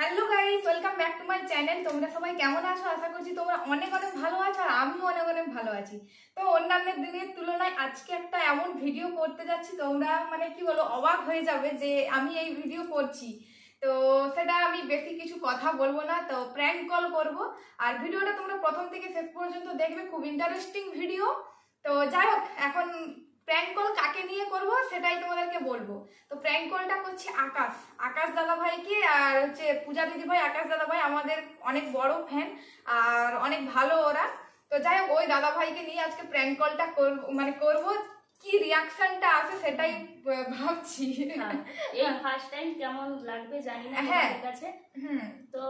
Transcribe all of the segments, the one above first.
Hello guys, welcome back to my channel. তোমরা সবাই কেমন আছো? আশা করছি তোমরা অনেক অনেক ভালো আছো আর আমিও অনেক অনেক ভালো আছি। তো অন্যান্য দিনের তুলনায় আজকে একটা এমন ভিডিও করতে যাচ্ছি, তোমরা মানে কি বলো, অবাক হয়ে যাবে যে আমি এই ভিডিও করছি। তো সেটা আমি বেশি কিছু কথা বলবো না, তো প্র্যাঙ্ক কল করব। আর ভিডিওটা তোমরা প্রথম থেকে শেষ পর্যন্ত দেখবে, খুব ইন্টারেস্টিং ভিডিও। তো যাই হোক, এখন প্র্যাঙ্ক কল কাকে নিয়ে করব সেটাই তোমাদেরকে বলবো। তো প্র্যাঙ্ক কলটা করছে আকাশ দাদা ভাইকে, আর হচ্ছে পূজা দিদি ভাই। আকাশ দাদা ভাই আমাদের অনেক বড় ফ্যান আর অনেক ভালো ওরা। তো যাই হোক, ওই দাদা ভাইকে নিয়ে আজকে প্র্যাঙ্ক কলটা করব। কি রিয়াকশনটা আছে সেটাই ভাবছি। এই ফার্স্ট টাইম কেমন লাগবে জানি না তোমাদের কাছে। তো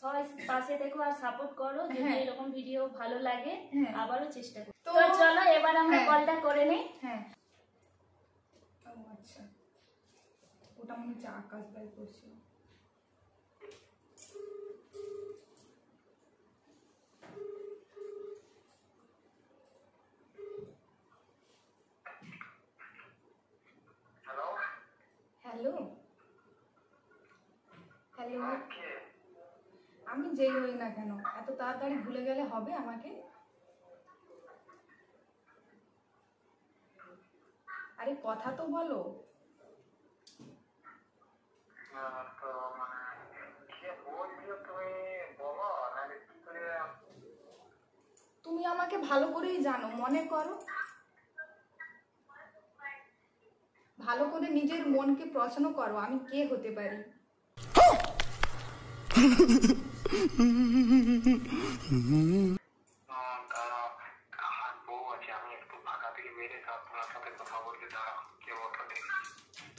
সবাই পাশে দেখো আর সাপোর্ট করো, যদি এরকম ভিডিও ভালো লাগে আবারও চেষ্টা করো। তো চলো এবার আমরা কলটা করে নেই। আচ্ছা, ওটা মনে হচ্ছে আকাশ ভাই করছে। হ্যালো হ্যালো, আমি যেই হই না কেন, এত তাড়াতাড়ি ভুলে গেলে হবে আমাকে? আরে কথা তো বলো। তুমি আমাকে ভালো করেই জানো, মনে করো। ভালো করে নিজের মনকে প্রশ্ন করো, আমি কে হতে পারি।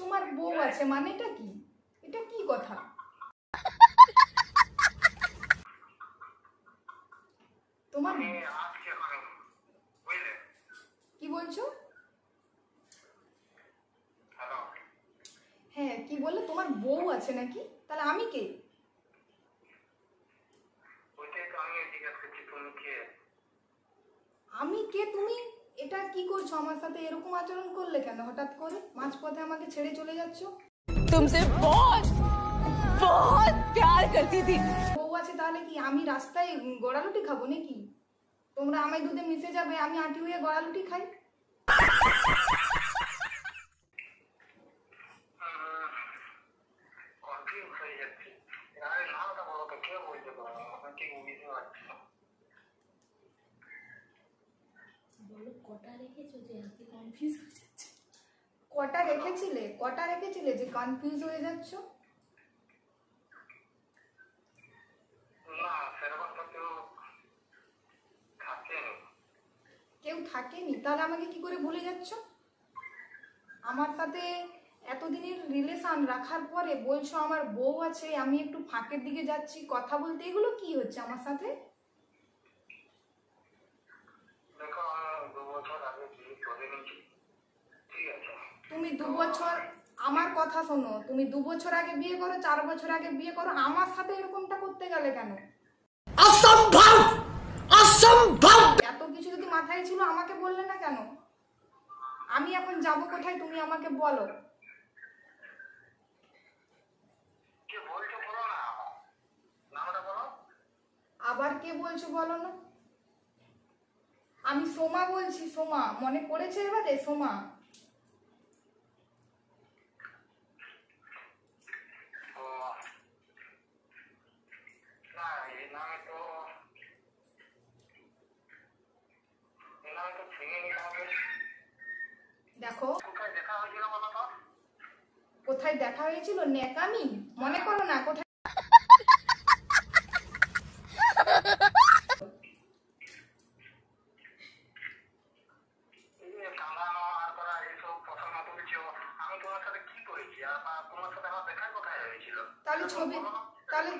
তোমার বউ আছে মানে এটা কি? এটা কি কথা? তোমার কি বলছো? হ্যাঁ, কি বললে? তোমার বউ আছে নাকি? তাহলে আমি কে? আমি কে? তুমি এটা কি করছো আমার সাথে? এরকম আচরণ করলে কেন হঠাৎ করে? মাঝপথে আমাকে ছেড়ে চলে যাচ্ছ। तुमसे बहुत बहुत प्यार करती थी। বউ আছে তাহলে কি আমি রাস্তায় গড়ালুটি খাবো নাকি? তোমরা আমায় দুধে মিশে যাবে, আমি আঁটি হয়ে গড়ালুটি খাই? কটা রেখেছিলে যে কনফিউজ হয়ে যাচ্ছ? কেউ থাকেনি? তাহলে আমাকে কি করে ভুলে যাচ্ছ? আমার সাথে এতদিনের রিলেশন রাখার পরে বলছো আমার বউ আছে, আমি একটু ফাঁকের দিকে যাচ্ছি কথা বলতে। এগুলো কি হচ্ছে আমার সাথে? তুমি 2 বছর, আমার কথা শোনো, তুমি 2 বছর আগে বিয়ে করো, 4 বছর আগে বিয়ে করো, আমার সাথে এরকমটা করতে গেলে কেন? অসম্ভব অসম্ভব! এত কিছু যদি মাথায় ছিল আমাকে বললে না কেন? আমি এখন যাব কোথায় তুমি আমাকে বলো। আবার কে বলছো বলো না? আমি সোমা বলছি, সোমা। মনে পড়েছে এবারে? সোমা। দেখো কোথায় দেখা হয়েছিল, নেকামি মনে করো না। কোথায়? তাহলে ছবি, তাহলে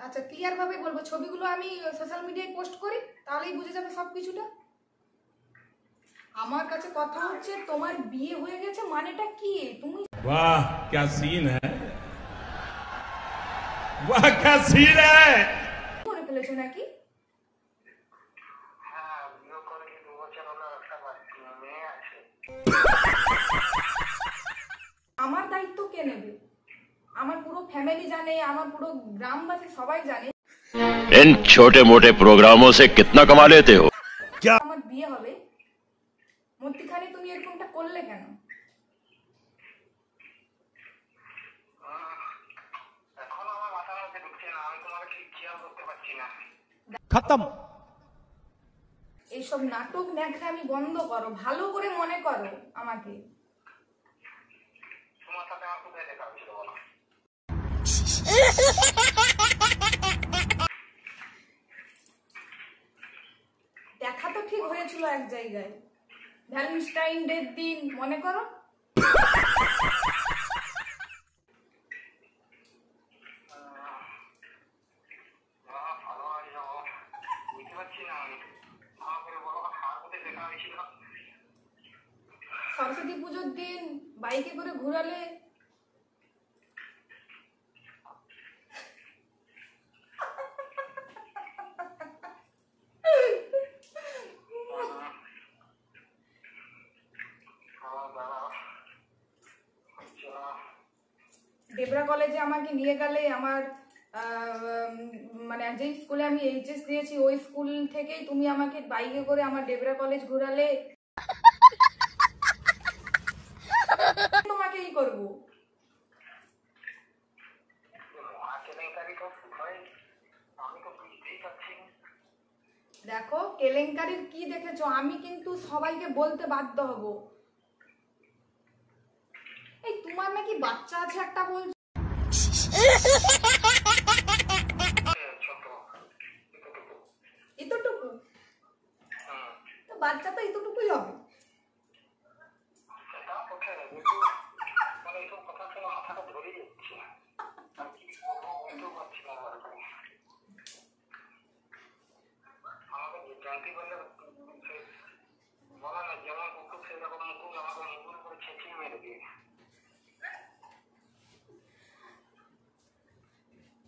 আচ্ছা ক্লিয়ার ভাবে বলবো, ছবিগুলো আমি সোশ্যাল মিডিয়ায় পোস্ট করি, তাহলেই বুঝে যাবে সবকিছুটা। আমার কাছে কথা হচ্ছে তোমার বিয়ে হয়ে গেছে মানেটা কি? তুমি वाह क्या सीन है, वाह क्या सीन है। করে ফেলেছো নাকি? আমার দায়িত্ব কে নেবে? আমার পুরো ফ্যামিলি জানে, আমার পুরো গ্রামবাসী সবাই জানে इन छोटे मोटे प्रोग्रामों से कितना कमा लेते हो? আমার বিয়ে হবে। মধ্যখানে তুমি এরকমটা করলে কেন? खत्म। এইসব নাটক ন্যাকড়ামি বন্ধ করো, ভালো করে মনে করো আমাকে। দেখা তো ঠিক হয়েছিল এক জায়গায়, ভ্যালেন্টাইন ডে দিন, মনে করো। সরস্বতী পুজোর দিন বাইকে করে ঘুরালে। ডেবরা কলেজে আমাকে নিয়ে গেলে, আমার মানে যে স্কুলে আমি এইচএস দিয়েছি ওই স্কুল থেকেই তুমি আমাকে বাইকে করে আমার ডেবরা কলেজ ঘোরালে। তোমাকে কি করব? দেখো কেলেঙ্কারির কি দেখেছো, আমি কিন্তু সবাইকে বলতে বাধ্য হব। এই তোমার নাকি বাচ্চা আছে একটা বলছো, এতটুকু? তো বাচ্চা তো এতটুকুই হবে।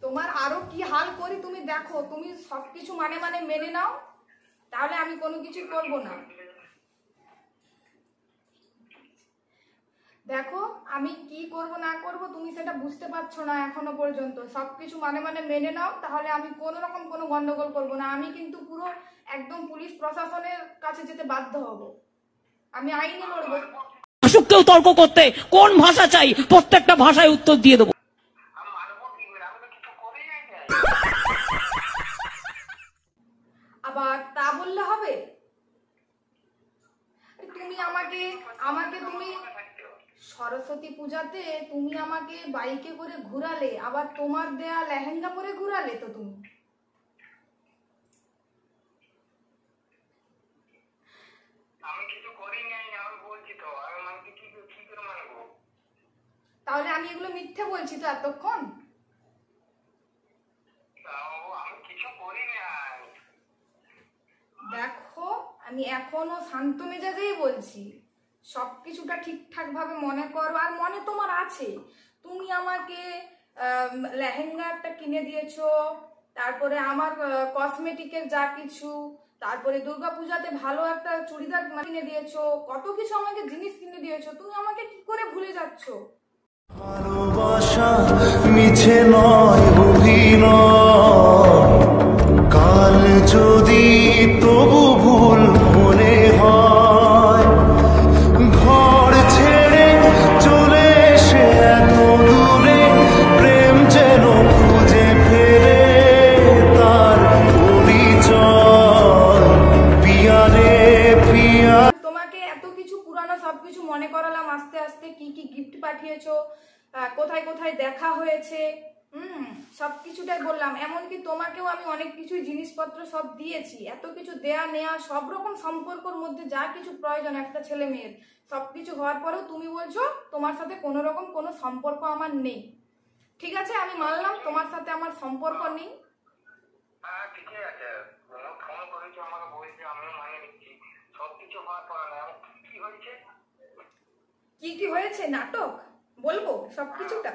তোমার আরো কি হাল করি তুমি দেখো, তুমি সবকিছু মানে মেনে নাও, তাহলে আমি কোনো কিছু করব না। দেখো আমি কি করব না করব তুমি সেটা বুঝতে পারছো না এখনো পর্যন্ত। সবকিছু মানে মেনে নাও, তাহলে আমি কোনো রকম কোনো গন্ডগোল করব না। আমি কিন্তু পুরো একদম পুলিশ প্রশাসনের কাছে যেতে বাধ্য হব, আমি আইনে লড়বো। আসুককেও তর্ক করতে কোন ভাষা চাই, প্রত্যেকটা ভাষায় উত্তর দিয়ে দেবো। আবার তা বললে হবে? তুমি আমাকে তুমি সরস্বতী পূজাতে তুমি আমাকে বাইকে করে ঘুরালে, আবার তোমার দেয়া লেহেঙ্গা পরে ঘুরালে তো তুমি। তাহলে আমি এগুলো মিথ্যে বলছি তো এতক্ষণ? দেখো আমি এখনো শান্ত মেজাজেই বলছি, সবকিছুটা ঠিকঠাক ভাবে মনে করো। আর মনে তোমার আছে, তুমি আমাকে লেহেঙ্গা একটা কিনে দিয়েছো, তারপরে আমার কসমেটিকের যা কিছু, তারপরে দুর্গাপূজাতে ভালো একটা চুড়িদার কিনে দিয়েছো, কত কিছু আমাকে জিনিস কিনে দিয়েছো, তুমি আমাকে কি করে ভুলে যাচ্ছ? ভালোবাসা মিছে নয়, গভীর কাল যদি তবু ভুল মনে হয়, ঘর ছেড়ে চলে এসে এত দূরে, প্রেম যেন খুঁজে ফেরে তার পরিচয়। পিয়ারে পিয়া, তোমাকে এত কিছু পুরানো সবকিছু মনে করালাম আস্তে আস্তে, কি কি গিফট পাঠিয়েছো, কোথায় কোথায় দেখা হয়েছে, সবকিছুটাই বললাম। এমনকি তোমাকেও আমি অনেক কিছু জিনিসপত্র সব দিয়েছি। এত কিছু দেয়া নেয়া, সব রকম সম্পর্কর মধ্যে যা কিছু প্রয়োজন একটা ছেলে মেয়ের, সবকিছু হওয়ার পরেও তুমি বলছো তোমার সাথে কোনো রকম কোনো সম্পর্ক আমার নেই। ঠিক আছে, আমি মানলাম তোমার সাথে আমার সম্পর্ক নেই। কি কি হয়েছে নাটক বলবো সবকিছুটা?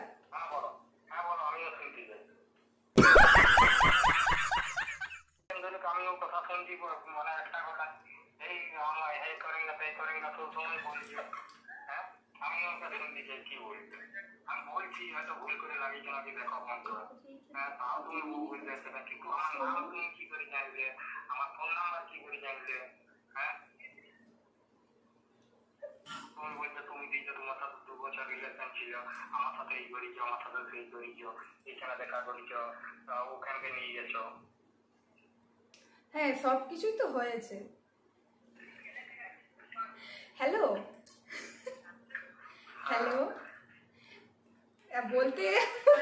বলছি হয়তো ভুল করে লাগিয়েছো নাকি দেখো ফোন করে। হ্যাঁ তাও তুমি বুঝলে সেটা, কিন্তু আমার নাম তুমি কি করে জানলে, আমার ফোন নাম্বার কি করে জানলে? হ্যাঁ তুমি বলছো তুমি দিয়েছো, তোমার সাথে 2 বছর রিলেশন ছিল, আমার সাথে এই করেছো, আমার সাথে সেই করেছো, এখানে দেখা করেছো, ওখানকে নিয়ে গেছো। হ্যাঁ সব কিছুই তো হয়েছে। হ্যালো হ্যালো, বলতে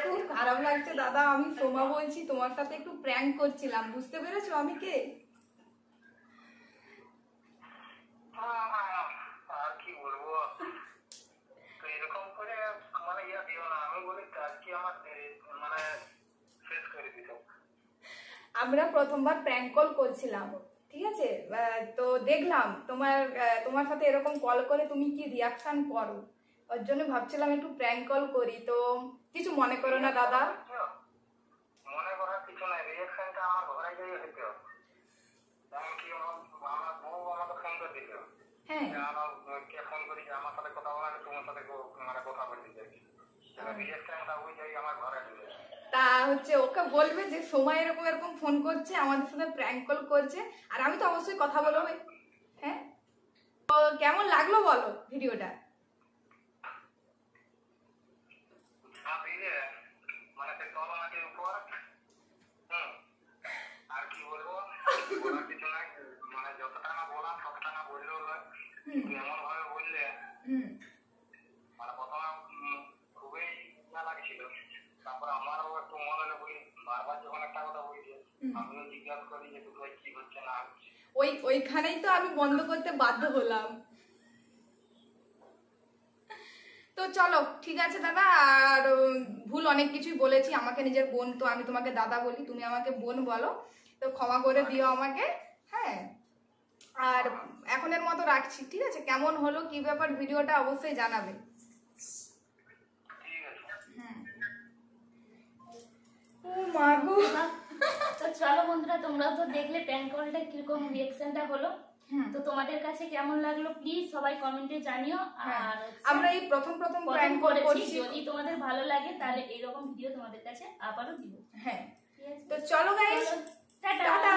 খুব খারাপ লাগছে দাদা, আমি সোমা বলছি, তোমার সাথে একটু প্র্যাঙ্ক করছিলাম, বুঝতে পেরেছো আমি কে? আর কি বলবো, তো এরকম করে মানে ইয়া দিও না, আমি বলি আজকে আমার মানে শেষ করে দিত। আমরা প্রথমবার প্র্যাঙ্ক কল করছিলাম, ঠিক আছে, তো দেখলাম তোমার সাথে এরকম কল করে তুমি কি রিয়াকশন করো, ওর জন্য ভাবছিলাম একটু প্র্যাঙ্ক কল করি, তো কিছু মনে করো না দাদা। মনে করার কিছু নাই, রিয়াকশনটা আমার ঘরে গিয়ে হইতো, এমনকি আমার বউ আমাকে ফোন করে দিল। হ্যাঁ কে ফোন করি যে আমার সাথে কথা বলা, তোমার সাথে মানে কথা বলতে চাই, রিয়াকশনটা ওই যাই আমার ঘরে দিলে। তা হচ্ছে ওকে বলবে যে সময় এরকম এরকম ফোন করছে, আমাদের সাথে প্র্যাঙ্ক কল করছে, আর আমি তো অবশ্যই কথা বলবো। হ্যাঁ তো কেমন লাগলো বলো ভিডিওটা? মানে তলার উপর আর কি বলবো, বলার কিছু নাই, মানে যতটা না বললাম ততটা না বললেও নয়, এমন ভাবে বললে মানে প্রথমে খুবই ইয়া লাগছিল, তারপর আমারও একটু মনে হলো, বলি বারবার যখন একটা কথা বলছে আমিও জিজ্ঞাসা করি যে কোথায় কি হচ্ছে না হচ্ছে, ওইখানেই তো আমি বন্ধ করতে বাধ্য হলাম। তো চলো ঠিক আছে দাদা, আর ভুল অনেক কিছুই বলেছি, আমাকে নিজের বোন, তো আমি তোমাকে দাদা বলি, তুমি আমাকে বোন বলো, তো ক্ষমা করে দিও আমাকে। হ্যাঁ আর এখনের মতো রাখছি, ঠিক আছে? কেমন হলো কি ব্যাপার ভিডিওটা অবশ্যই জানাবে। ও মা গো। তো চলো বন্ধুরা, তোমরা তো দেখলে প্র্যাঙ্ক কলটা কিরকম রিঅ্যাকশনটা হলো, তো তোমাদের কাছে কেমন লাগলো প্লিজ সবাই কমেন্টে জানিও। আর আমরা এই প্রথম প্র্যাঙ্ক কল করছি, যদি তোমাদের ভালো লাগে তাহলে এরকম ভিডিও তোমাদের কাছে আবারও দিব। হ্যাঁ তো চলো গাইস, টাটা। টাটা।